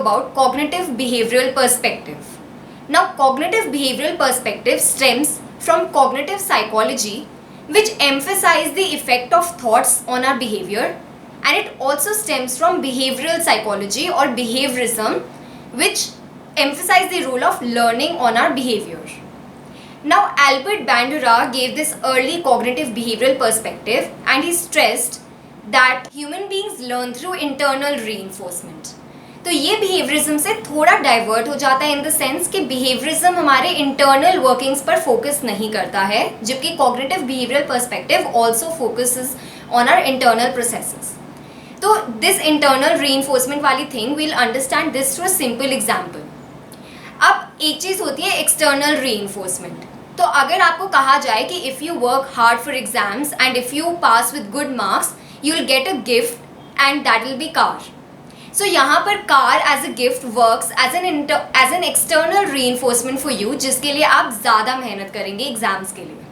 about cognitive behavioral perspective. Now, cognitive behavioral perspective stems from cognitive psychology, which emphasize the effect of thoughts on our behavior, and it also stems from behavioral psychology or behaviorism, which emphasize the role of learning on our behavior. Now, Albert Bandura gave this early cognitive behavioral perspective, and he stressed that human beings learn through internal reinforcement. तो ये behaviourism से थोड़ा divert हो जाता है in the sense कि behaviourism हमारे internal workings पर फोकस नहीं करता है, जबकि cognitive behavioural perspective also focuses on our internal processes. तो दिस इंटरनल रीइंफोर्समेंट वाली thing we'll understand this through a simple example. अब एक चीज़ होती है एक्सटर्नल रीइंफोर्समेंट. तो अगर आपको कहा जाए कि if you work hard for exams and if you pass with good marks you will get a gift and that will be car. So यहाँ पर car as a gift works as an external reinforcement for you, जिसके लिए आप ज़्यादा मेहनत करेंगे exams के लिए.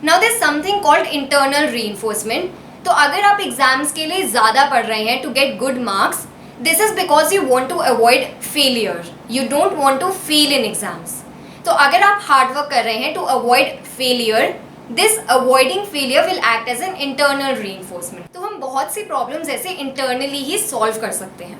Now there is something called internal reinforcement. तो अगर आप एग्जाम्स के लिए ज़्यादा पढ़ रहे हैं to get good marks, this is because you want to avoid failure. You don't want to fail in exams. तो अगर आप हार्ड वर्क कर रहे हैं to avoid failure, this avoiding failure will act as an internal reinforcement. तो हम बहुत सी प्रॉब्लम्स ऐसे इंटरनली ही सॉल्व कर सकते हैं.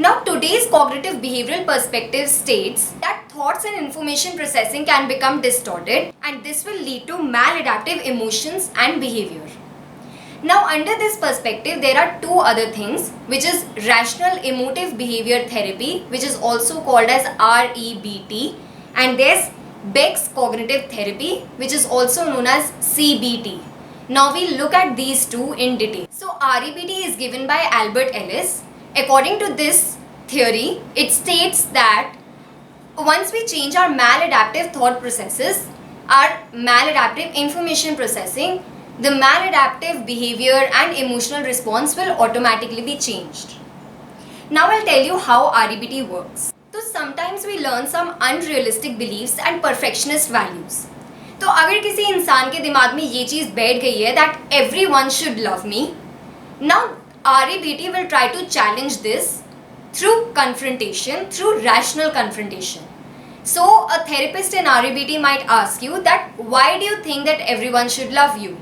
Now, today's cognitive behavioral perspective states that thoughts and information processing can become distorted, and this will lead to maladaptive emotions and behavior. Now, under this perspective, there are two other things, which is rational emotive behavior therapy, which is also called as REBT, and there's Beck's cognitive therapy, which is also known as CBT. Now, we'll look at these two in detail. So, REBT is given by Albert Ellis. According to this theory, it states that once we change our maladaptive thought processes, our maladaptive information processing, the maladaptive behavior and emotional response will automatically be changed. Now I'll tell you how REBT works. So sometimes we learn some unrealistic beliefs and perfectionist values. तो अगर किसी इंसान के दिमाग में ये चीज़ बैठ गई है that everyone should love me, now REBT will try to challenge this through confrontation, through rational confrontation. So a therapist in REBT might ask you that why do you think that everyone should love you?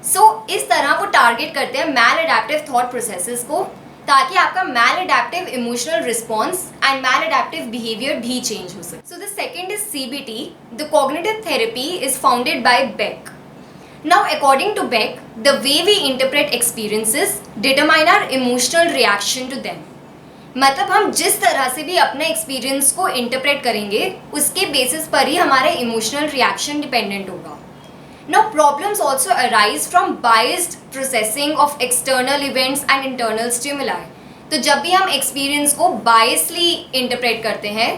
So इस तरह वो target करते हैं maladaptive thought processes को, ताकि आपका maladaptive emotional response and maladaptive behavior भी change हो सके. So the second is CBT. The cognitive therapy is founded by Beck. Now, according to Beck, the way we interpret experiences determine our emotional reaction to them. मतलब हम जिस तरह से भी अपने एक्सपीरियंस को इंटरप्रेट करेंगे, उसके बेसिस पर ही हमारा इमोशनल रिएक्शन डिपेंडेंट होगा. Now, problems also arise from biased processing of external events and internal stimuli. तो जब भी हम एक्सपीरियंस को बायसली इंटरप्रेट करते हैं,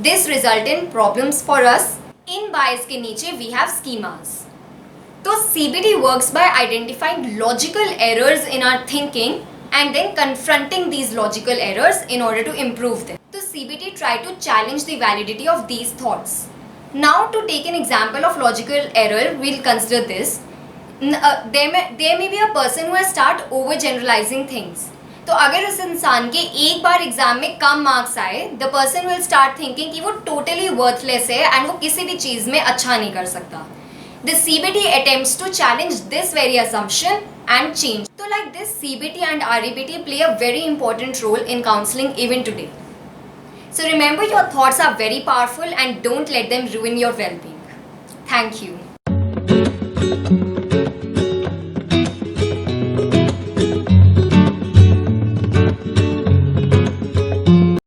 this result in problems for us. इन बायस के नीचे we have schemas. तो CBT works by identifying logical errors in our thinking and then confronting these logical errors in order to improve them. So CBT try to challenge the validity of these thoughts. Now to take an example of logical error, we'll consider this. There may be a person who has start overgeneralizing things. तो अगर उस इंसान के एक बार exam में कम marks आए, the person will start thinking कि वो totally worthless है and वो किसी भी चीज़ में अच्छा नहीं कर सकता. The CBT attempts to challenge this very assumption and change. So like this, CBT and REBT play a very important role in counseling even today. So remember, your thoughts are very powerful and don't let them ruin your well-being. Thank you.